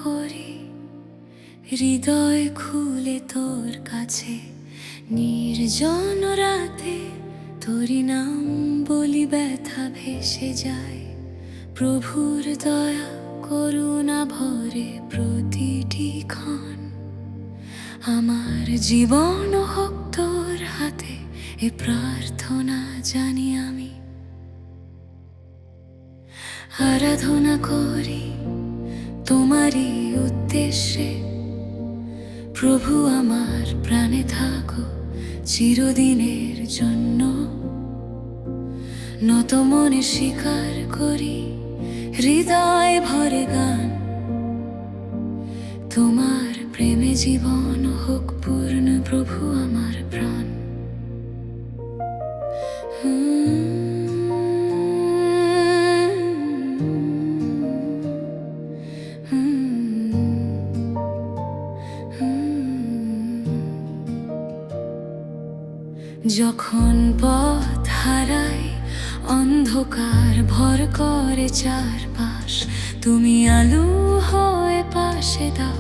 করি হৃদয় খুলে তোর কাছে। নির্জন রাতে তোরি নাম বলি ব্যথা ভেসে যায়। প্রভুর দয়া করুণা ভরে প্রতিটি ক্ষণ। আমার জীবন হোক তোর হাতে, এ প্রার্থনা জানি আমি। আরাধনা করি তোমারই উদ্দেশ্যে। প্রভু আমার প্রাণে থাকো চিরদিনের জন্য। নত মনে স্বীকার করি হৃদয় ভরে গান। তোমার প্রেমে জীবন হোক পূর্ণ প্রভু আমার প্রাণ। যখন পথ হারাই অন্ধকার ভর করে চারপাশ, তুমি আলো হয়ে পাশে দাও।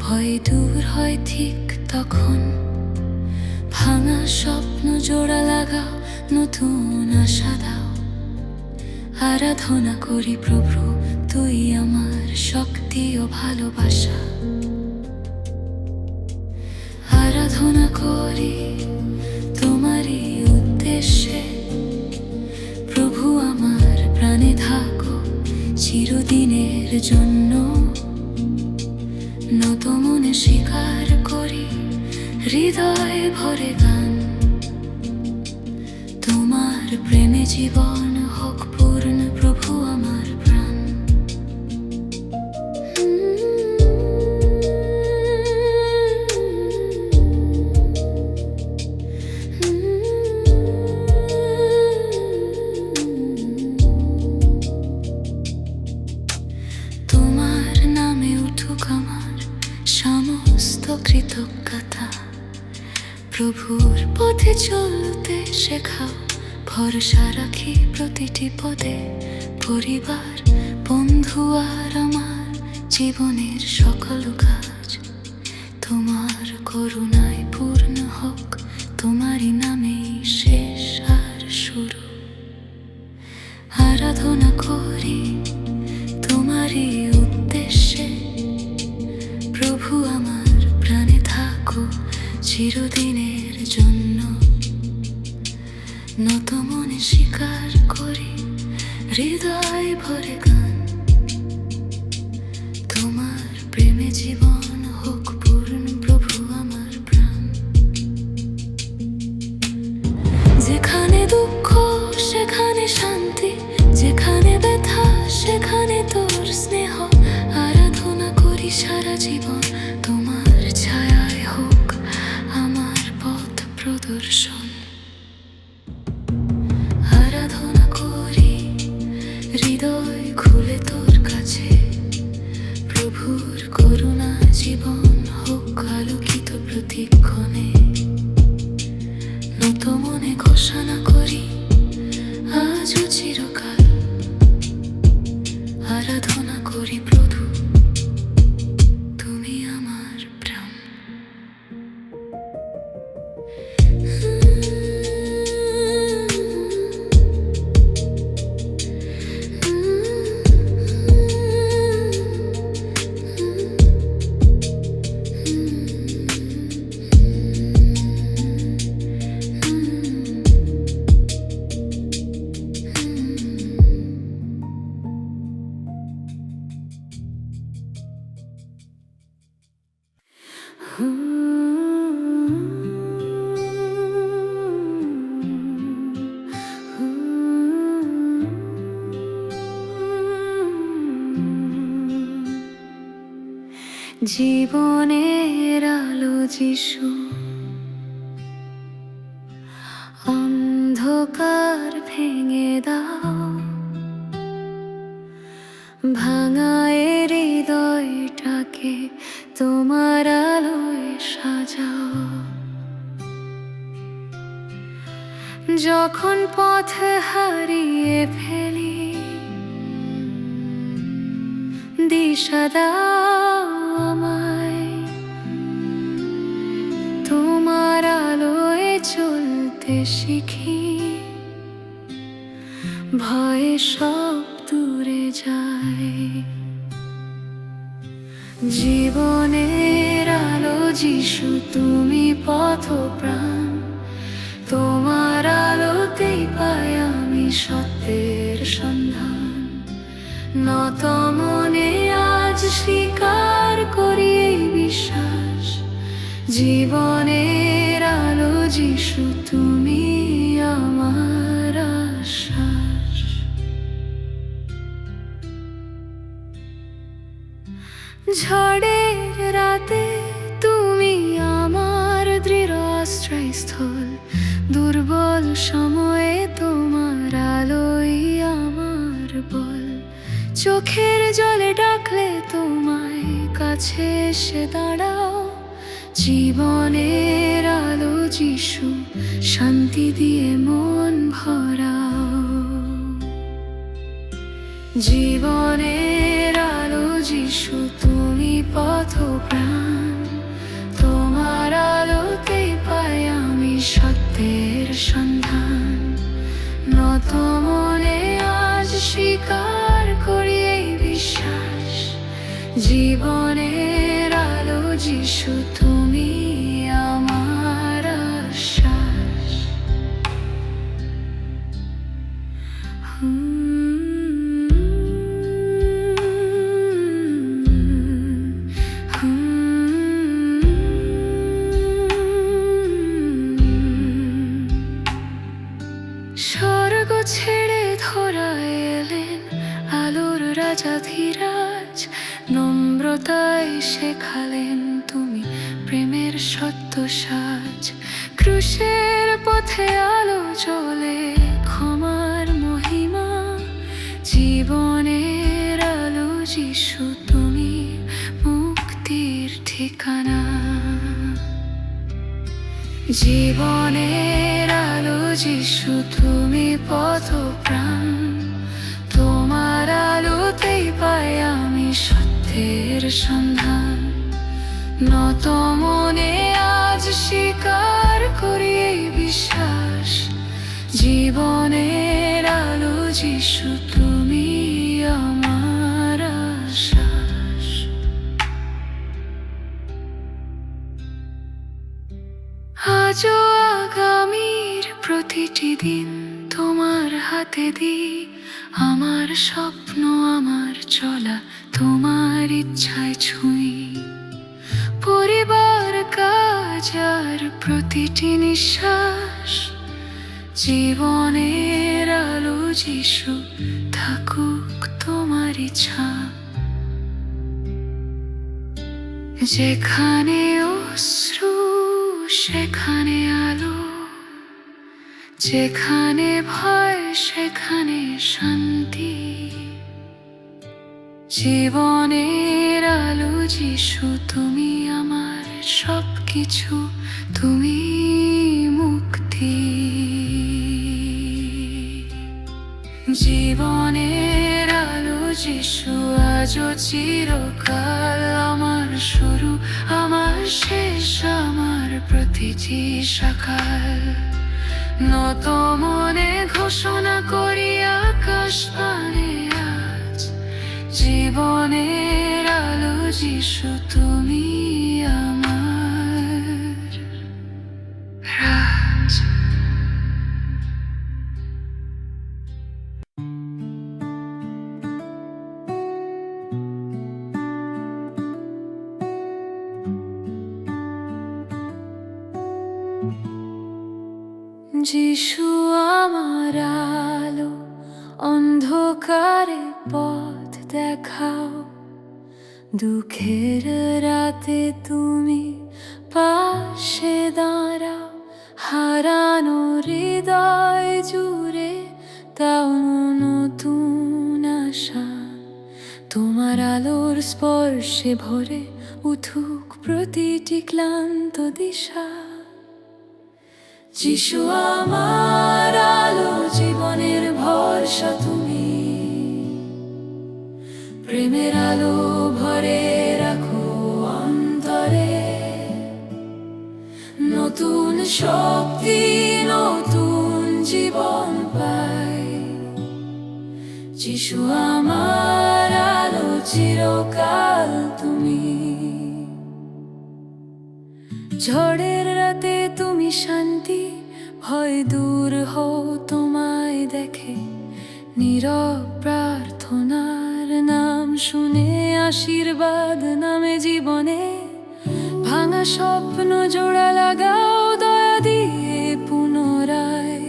ভয় দূর হয় ঠিক তখন। ভাঙা স্বপ্ন জোড়া লাগাও, নতুন আশা দাও। আরাধনা করি প্রভু, তুই আমার শক্তি ও ভালোবাসা। আরাধনা করি তোমারই উদ্দেশ্যে। প্রভু আমার প্রাণে থাকো চিরদিনের জন্য। নত মনে স্বীকার করি হৃদয় ভরে গান। তোমার প্রেমে জীবন হোক পূর্ণ প্রভু আমার প্রাণ। তোমার নামে উঠুক আমার সমস্ত কৃতজ্ঞতা। প্রভুর পথে চলতে শেখাও, ভরসা রাখি প্রতিটি পদে। পরিবার, বন্ধু আর আমার জীবনের সকল কাজ তোমার করুণায় পূর্ণ হোক। তোমারই নামেই শেষ আর শুরু। আরাধনা করি তোমারই উদ্দেশ্যে। প্রভু আমার প্রাণে থাকো চিরদিনের জন্য। নত মনে স্বীকার করি হৃদয় ভরে গান। তোমার প্রেমে জীবন হোক পূর্ণ প্রভু আমার প্রাণ। যেখানে দুঃখ সেখানে শান্তি, যেখানে ব্যথা সেখানে তোর স্নেহ। আরাধনা করি সারা জীবন তোমার ছায়ায় হোক আমার পথ প্রদর্শন। আরাধনা করি হৃদয় খুলে তোর কাছে। প্রভুর করুণা জীবন হোক আলোকিত প্রতিক্ষণে। নত মনে ঘোষণা করি আজও চিরকাল। আরাধনা করি প্রভু, তুমি আমার প্রাণ। জীবনের আলো যিশু, অন্ধকার ভেঙে দাও। ভাঙা হৃদয়টাকে তোমার আলোয় সাজাও। যখন পথ হারিয়ে ফেলি দিশা দাও। শিখি, ভয়ে সব দূরে যায়। জীবনের আলো যিশু, তুমি পথ প্রাণ, তোমার আলোতেই পাই আমি সত্যের সন্ধান। নত মনে আজ স্বীকার করি এই বিশ্বাস, জীবনের আলো যিশু, তুমি আমার আশ্বাস। ঝড়ের রাতে তুমি আমার দৃঢ় আশ্রয়স্থল, দুর্বল সময়ে তোমার আলোই আমার বল। চোখের জলে ডাকলে তোমায় কাছে এসে দাঁড়াও, জীবনের আলো যিশু, শান্তি দিয়ে মন ভরাও। জীবনের আলো যিশু, তুমি পথ প্রাণ, তোমার আলোতেই পাই আমি সত্যের সন্ধান। নত মনে আজ স্বীকার করি এই বিশ্বাস, জীবনের আলো যিশু, তুমি আমার আশ্বাস। স্বর্গ ছেড়ে ধরায় এলেন আলোর রাজা ধীরাজ, নম্রতায় শেখালেন তুমি প্রেমের সত্য সাজ। ক্রুশের পথে আলো জ্বলে ক্ষমার মহিমা, জীবনের আলো যিশু, তুমি মুক্তির ঠিকানা। জীবনের আলো যিশু, তুমি পথ প্রাণ, তোমার আলোতেই পাই আমি সত্যের সন্ধান। নত মনে আজ স্বীকার করি এই বিশ্বাস, জীবনের আলো যিশু, তুমি আমার আশ্বাস। আজও আগামীর প্রতিটি দিন তোমার হাতে দিই, আমার স্বপ্ন আমার চলা তোমার ইচ্ছায় ছুঁই। পরিবার, কাজ আর প্রতিটি নিঃশ্বাস, জীবনের আলো যিশু, থাকুক তোমার ইচ্ছা। যেখানে অশ্রু সেখানে আলো, যেখানে ভয় সেখানে শান্তি, জীবনের আলো যিশু, তুমি আমার সবকিছু, তুমি মুক্তি। জীবনের আলো যিশু, আজও চিরকাল আমার শুরু, আমার শেষ, আমার প্রতিটি সকাল। নত মনে ঘোষণা করি আকাশ পানে আজ, জীবনের আলো যিশু, তুমি আমার রাজ। যিশু আমার আলো, অন্ধকারে পথ দেখাও, দুঃখের রাতে তুমি পাশে দাঁড়াও। হারানো হৃদয় জুড়ে তাও নতুন আশা, তোমার আলোর স্পর্শে ভরে উঠুক প্রতিটি ক্লান্ত দিশা। যিশু আমার আলো, জীবনের ভরসা তুমি, প্রেমের আলো ভরে রাখো অন্তরে। নতুন শক্তি, নতুন যিশু আমার আলো, চিরকাল তুমি। ঝড়ের রাতে তুমি শান্তি, ভয় দূর হও তোমায় দেখে। নীরব প্রার্থনার নাম শুনে আশীর্বাদ নামে জীবনে। ভাঙা স্বপ্ন জোড়া লাগাও দয়া দিয়ে পুনরায়।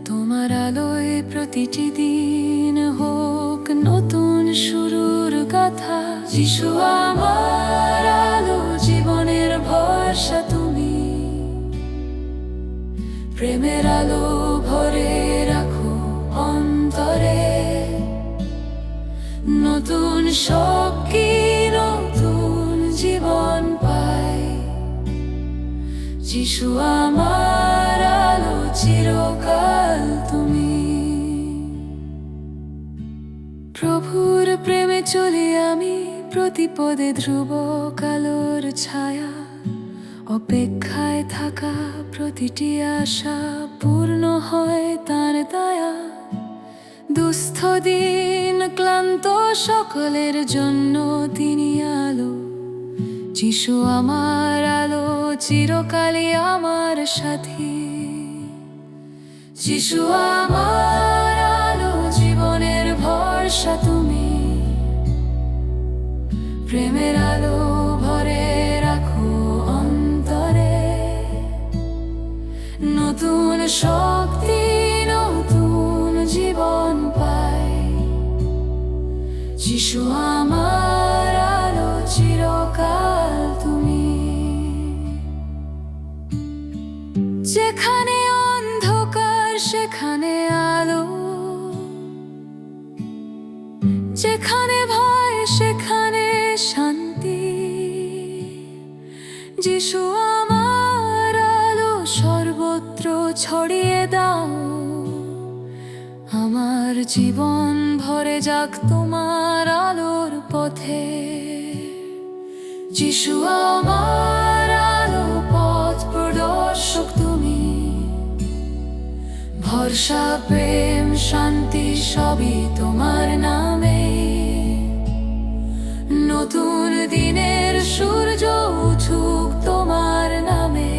তোমার আলোয় প্রতিটি দিন হোক নতুন শুরুর কথা। যিশু আমার আলো, জীবনের ভরসা তুমি। প্রেমের আলো ভরে রাখো অন্তরে। নতুন শক্তি, নতুন জীবন পাই। যিশু আমার আলো, চিরকাল তুমি। প্রভুর প্রেমে চলি আমি, প্রতিপদে ধ্রুব কালোর ছায়া। অপেক্ষায় থাকা প্রতিটি আশা পূর্ণ হয় তার দয়া। দুস্থ দিন ক্লান্ত সকলের জন্য তিনি আলো। যিশু আমার আলো, চিরকালই আমার সাথী। যিশু আমার আলো, জীবনের ভরসা তুমি। প্রেমের আলো ভরে রাখো অন্তরে। নতুন শক্তি, নতুন জীবন পাই। যিশু আমার আলো, চিরকাল তুমি। যেখানে অন্ধকার সেখানে আলো, যেখানে ভয় সেখানে শান্তি। যিশু আমার আলো, সর্বত্র ছড়িয়ে দাও। আমার জীবন ভরে যাক তোমার আলোর পথে। যিশু আমার আলো, পথ প্রদর্শক তুমি। ভরসা, প্রেম, শান্তি সবই তোমার নামে। নতুন দিনের সূর্য উঠুক তোমার নামে।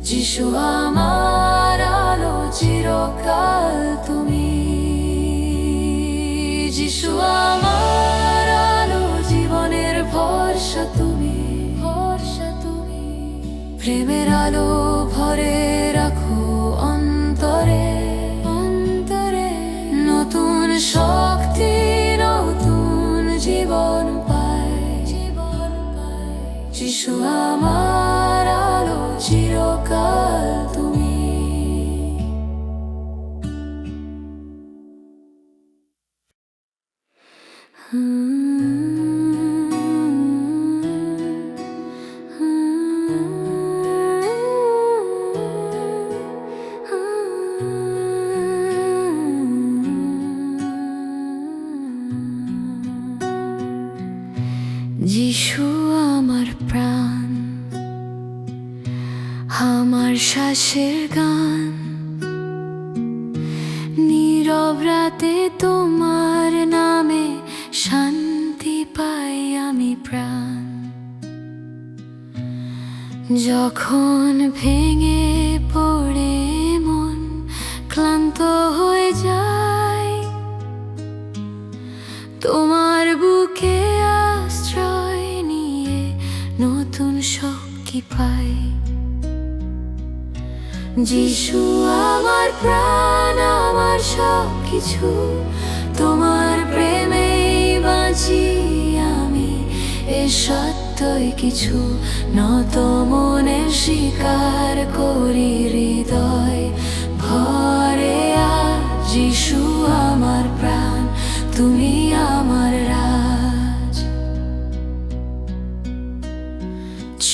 যিশু আমার আলো, চিরকাল তুমি। যিশু আমার আলো, জীবনের ভরসা তুমি। ভরসা তুমি। প্রেমের আলো ভরে রাখো অন্তরে। অন্তরে নতুন শক্তি, নতুন জীবন পাই। জীবন পাই। যিশু আমার আলো, চিরকাল তুমি। যিশু আমার প্রাণ, আমার শ্বাসের গান। নীরব রাতে তোমার নামে শান্তি পাই আমি প্রাণ। যখন ভেঙে পড়ে মন ক্লান্ত হয়ে যায়, তোমার বুকে আশ্রয় নিয়ে নতুন শক্তি পাই। যিশু আমার প্রাণ, আমার সব কিছু। তোমার প্রেমেই বাঁচি আমি, এ সত্যই কিছু। নত মনে স্বীকার করি হৃদয় ভরে। আর যিশু আমার প্রাণ, তুমি আমার রাজ।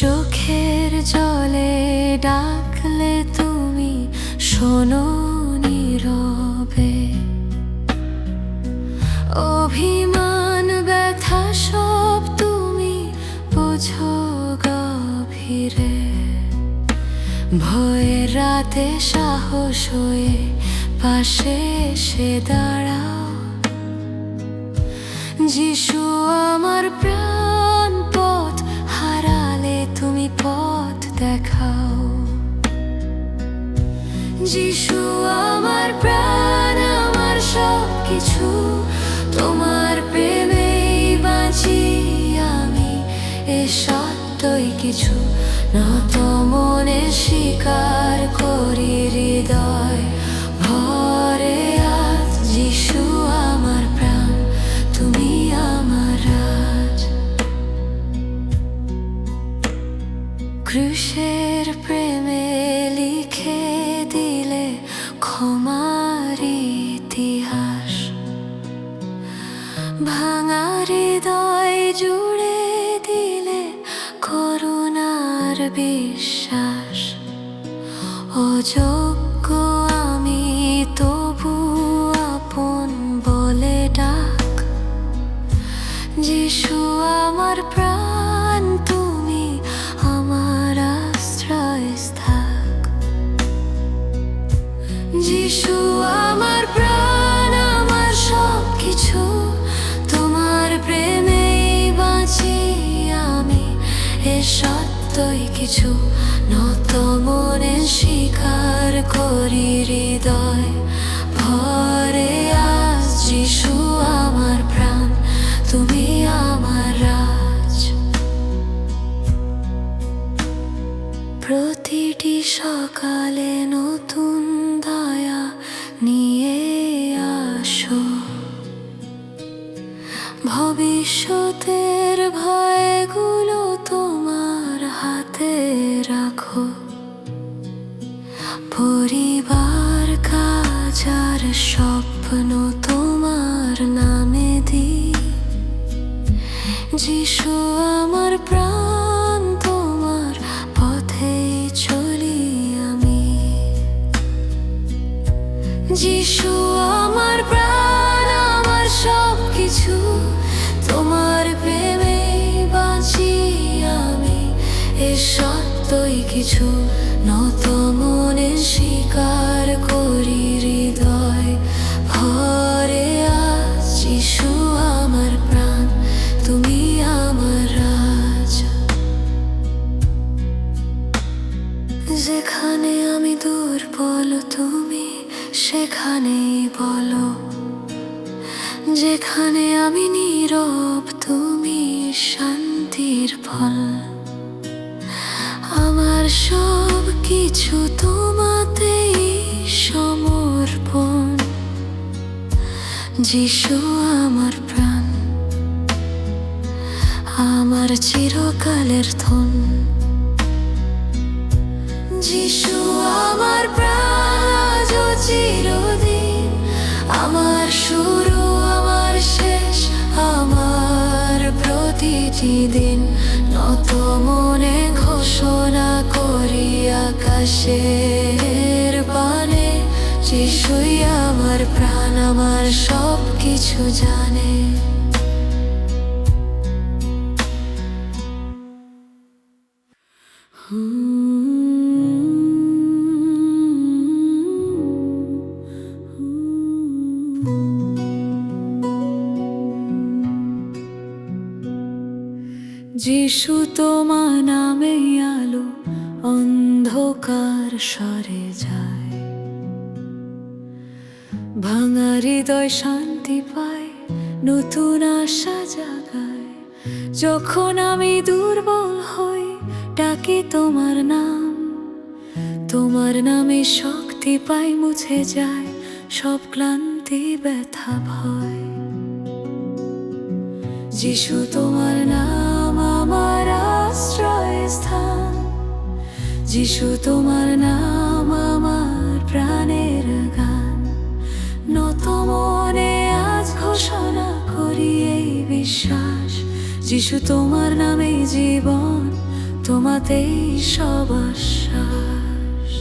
চোখের জলে ডাকলে তুমি শোনো নীরবে। অভিমান ব্যথা সব তুমি বোঝো গভীরে। ভয়ের রাতে সাহস হয়ে পাশে এসে দাঁড়া। যিশু আমার প্রাণ, পথ হারালে তুমি পথ দেখাও। যিশু আমার প্রাণ, আমার সব কিছু, তোমার প্রেমেই বাঁচি আমি। এ সত্যই কিছু নত মনে স্বীকার করি হৃদয় ভরে আজ। যিশু আমার প্রাণ, তুমি আমার রাজ। ক্রুশের প্রেমে লিখে দিলে ক্ষমার ইতিহাস, ভাঙা হৃদয় জুড়ে দিলে করুণার বিশ্বাস। অযোগ্য আমি তবু আপন বলে ডাক। যিশু আমার প্রাণ, তুমি আমার আশ্রয়স্থান। যিশু আমার প্রাণ, আমার সব কিছু, তোমার প্রেমেই বাঁচি আমি। এ সত্যই কিছু নত মনে স্বীকার করি হৃদয় ভরে আজ। যিশু আমার প্রাণ, তুমি আমার রাজ। প্রতিটি সকালে নতুন দয়া নিয়ে আসো, ভবিষ্যতের ভয়গুলো তোমার হাতে রাখো। পরিবার, কাজ আর স্বপ্ন তোমার নামে দিই। যিশু আমার প্রাণ, তোমার পথেই চলি আমি। যিশু আমার প্রাণ, আমার সব কিছু, তোমার প্রেমেই বাঁচি আমি। এ সত্যই কিছু নত মনে স্বীকার করি হৃদয় ভরে আজ। যিশু আমার প্রাণ, তুমি আমার রাজ। যেখানে আমি দুর্বল তুমি সেখানেই বলো, যেখানে আমি নীরব তুমি শান্তির ফল। আমার সব কিছু তোমাতেই সমর্পণ। যিশু আমার প্রাণ, আমার চিরকালের ধন। যিশু আমার প্রাণ, আজও চিরদিন আমার শুরু, আমার শেষ, আমার প্রতিটি দিন। নত মনে ঘোষণা করি আকাশের বাণে, যিশুই আমার প্রাণ, আমার সব কিছু জানে। যিশু তোমার নামে আলো অন্ধকার সরে যায়, ভাঙা হৃদয় শান্তি পায়, নতুন আশা জাগায়। যখন আমি দুর্বল হই ডাকি তোমার নাম, তোমার নামে শক্তি পাই, মুছে যায় সব ক্লান্তি ব্যথা ভয়। যিশু তোমার নাম আমার আশ্রয়স্থান, যিশু তোমার নাম আমার প্রাণের গান। নত মনে আজ ঘোষণা করি এই বিশ্বাস, যিশু তোমার নামে জীবন, তোমাতেই সব আশ্বাস।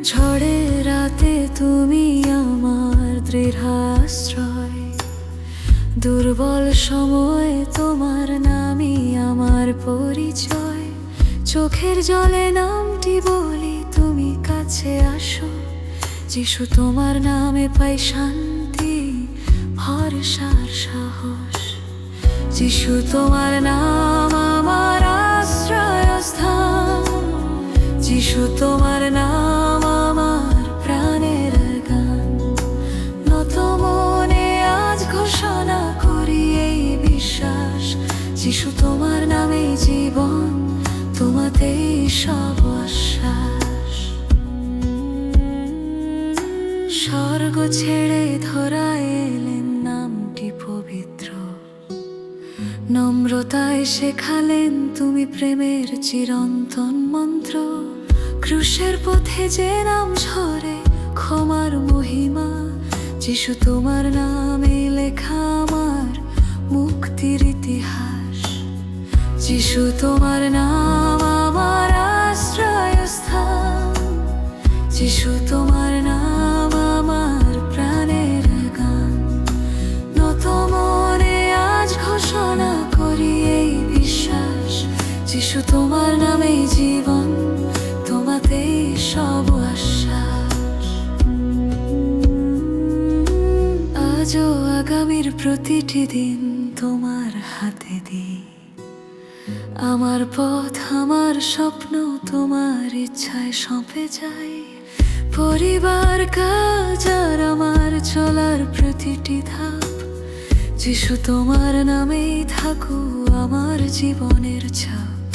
ঝড়ের রাতে তুমি আমার দৃঢ় আশ্রয়, দুর্বল সময়ে তোমার নামই আমার পরিচয়। চোখের জলে নামটি বলি, তুমি কাছে আসো। যিশু তোমার নামে পাই শান্তি, ভরসার সাহস। যিশু তোমার নাম আমার আশ্রয়স্থান, যিশু তোমার নাম আমার প্রাণের গান। নত মনে আজ ঘোষণা করি এই বিশ্বাস, যিশু তোমার নামে জীবন, তোমাতেই সব আশ্বাস। স্বর্গ ছেড়ে ধরায় এলেন নামটি পবিত্র, নম্রতায় শেখালেন তুমি প্রেমের চিরন্তন মন্ত্র। ক্রুশের পথে যে নাম ঝরে ক্ষমার মহিমা, যিশু তোমার নামে লেখা আমার মুক্তির ইতিহাস। যিশু তোমার নাম আমার আশ্রয়স্থান, যিশু তোমার নাম আমার প্রাণের গান। নত মনে আজ ঘোষণা করি এই বিশ্বাস, যিশু তোমার নামে জীবন, তোমাতেই সব আশ্বাস। আজও আগামীর প্রতিটি দিন তোমার হাতে দিই, আমার পথ আমার স্বপ্ন তোমার ইচ্ছায় সঁপে যাই। পরিবার, কাজ আর আমার চলার প্রতিটি ধাপ, যিশু তোমার নামেই থাকো আমার জীবনের ছাপ।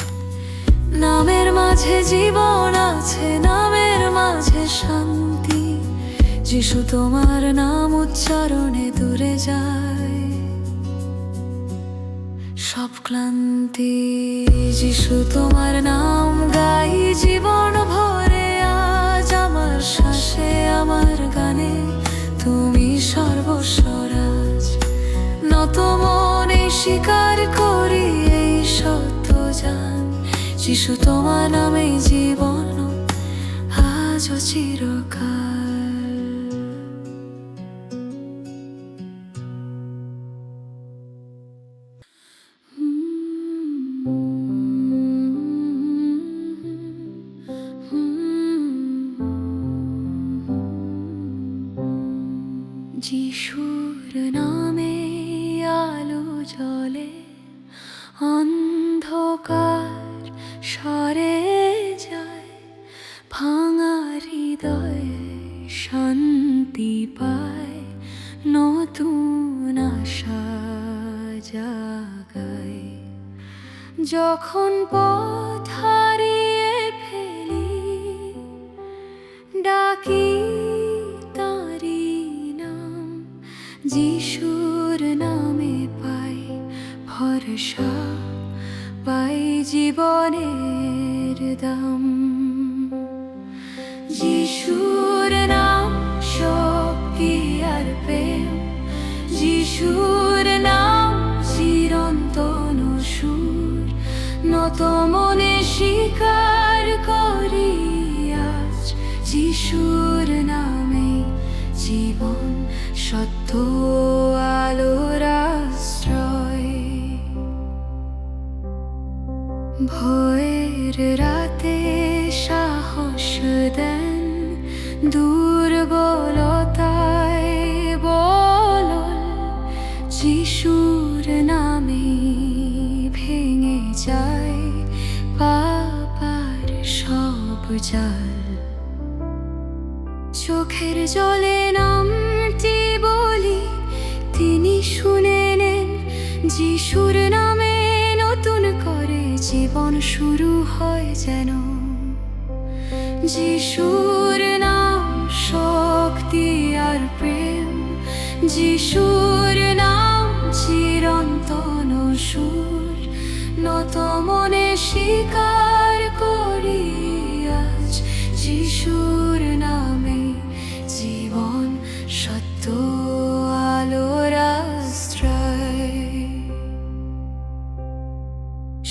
নামের মাঝে জীবন আছে, নামের মাঝে শান্তি, যিশু তোমার নাম উচ্চারণে দূরে যায় সব ক্লান্তি। যিশু তোমার নাম গাই জীবন ভরে, আজ আমার শ্বাসে আমার গানে তুমি সর্বস্বরাজ। নত মনে স্বীকার করি এই সত্য জান, যিশু তোমার নামে জীবন আজও চিরকাল। যিশুর নামে আলো জ্বলে, অন্ধকার সরে যায়, ভাঙা হৃদয়ে শান্তি পায়, নতুন আশা জাগায়। যখন পথ হারিয়ে ফেলি, ডাকি তাঁরই নাম, যিশুর নামে পাই ভরসা, পাই জীবনের দাম। যিশুর নাম শক্তি আর প্রেম, যিশুর নাম চিরন্তন সুর। নত মনে স্বীকার করি আজ, যিশুর নামে জীবন, সত্য আলোর আশ্রয়। ভয়ের রাতে সাহস দেন, দুর্বলতায় বল, যিশুর নামে ভেঙে যায় পাপার সব জাল। চোখের জলে নামটি বলি, তিনি শুনে নেন, যিশুর নামে নতুন করে জীবন শুরু হয় যেন। যিশুর নাম শক্তি আর প্রেম, যিশুর নাম চিরন্তন সুর। নত মনে স্বীকার করি আজ, যিশুর নামে জীবন, সত্য আলোর আশ্রয়।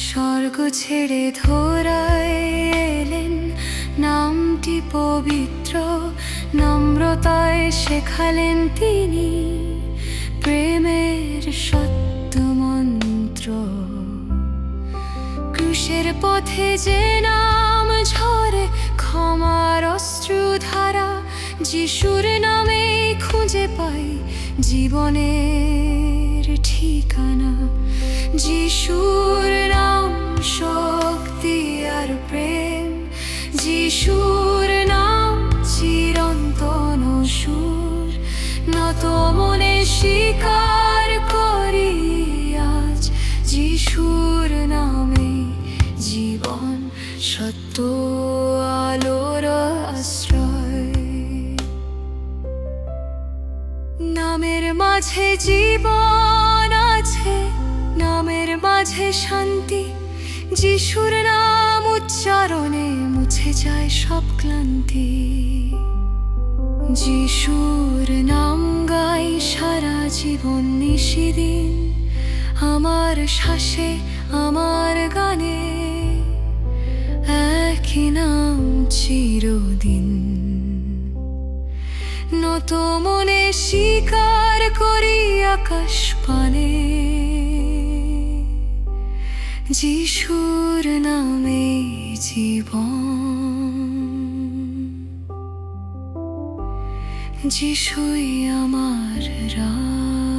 স্বর্গ ছেড়ে ধরায় এলেন নামটি পবিত্র, নম্রতায় শেখালেন তিনি প্রেমের সত্য মন্ত্র। ক্রুশের পথে যে নাম ঝরে ক্ষমার অশ্রুধারা, যিশুর নামে খুঁজে পাই জীবনের ঠিকানা। যিশুর নাম শক্তি আর প্রেম, যিশুর নাম চিরন্তন সুর। নত মনে স্বীকার করি আজ, যিশুর নামে জীবন, সত্য আলোর আশ্রয়। নামের মাঝে জীবন আছে, নামের মাঝে শান্তি। যিশুর নাম উচ্চারণে মুছে যায় সব ক্লান্তি। যিশুর নাম গাই সারা জীবন নিশিদিন, আমার শ্বাসে আমার গানে একই নাম চিরদিন। নত মনে স্বীকার করি আকাশ পানে, যিশুর নামে জীবন। যিশুই আমার রাজ।